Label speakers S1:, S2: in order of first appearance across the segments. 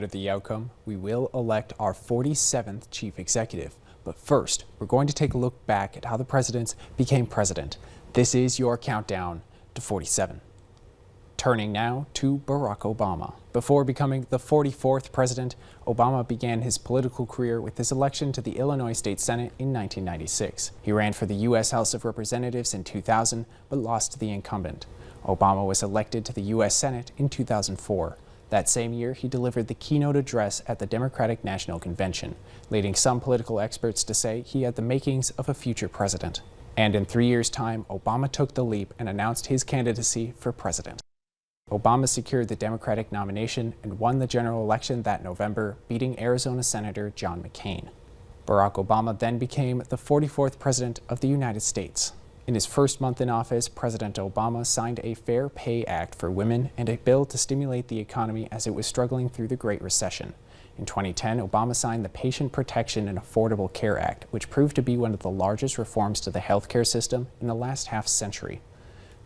S1: Of the outcome, we will elect our 47th chief executive. But first, we're going to take a look back at how the presidents became president. This is your countdown to 47. Turning now to Barack Obama. Before becoming the 44th president, Obama began his political career with his election to the Illinois State Senate in 1996. He ran for the U.S. House of Representatives in 2000, but lost to the incumbent. Obama was elected to the U.S. Senate in 2004. That same year, he delivered the keynote address at the Democratic National Convention, leading some political experts to say he had the makings of a future president. And in 3 years' time, Obama took the leap and announced his candidacy for president. Obama secured the Democratic nomination and won the general election that November, beating Arizona Senator John McCain. Barack Obama then became the 44th president of the United States. In his first month in office, President Obama signed a Fair Pay Act for women and a bill to stimulate the economy as it was struggling through the Great Recession. In 2010, Obama signed the Patient Protection and Affordable Care Act, which proved to be one of the largest reforms to the healthcare system in the last half-century.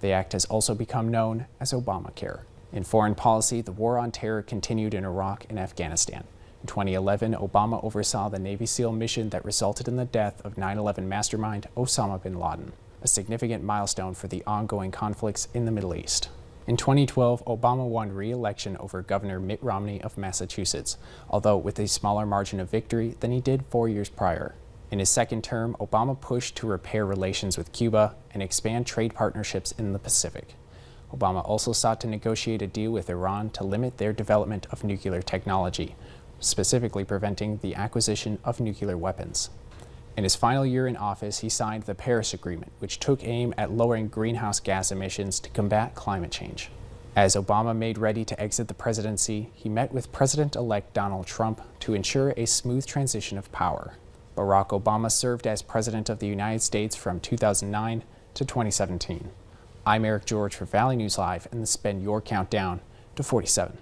S1: The act has also become known as Obamacare. In foreign policy, the war on terror continued in Iraq and Afghanistan. In 2011, Obama oversaw the Navy SEAL mission that resulted in the death of 9/11 mastermind Osama bin Laden, a significant milestone for the ongoing conflicts in the Middle East. In 2012, Obama won re-election over Governor Mitt Romney of Massachusetts, although with a smaller margin of victory than he did 4 years prior. In his second term, Obama pushed to repair relations with Cuba and expand trade partnerships in the Pacific. Obama also sought to negotiate a deal with Iran to limit their development of nuclear technology, specifically preventing the acquisition of nuclear weapons. In his final year in office, he signed the Paris Agreement, which took aim at lowering greenhouse gas emissions to combat climate change. As Obama made ready to exit the presidency, he met with President-elect Donald Trump to ensure a smooth transition of power. Barack Obama served as President of the United States from 2009 to 2017. I'm Eric George for Valley News Live, and this has been your countdown to 47.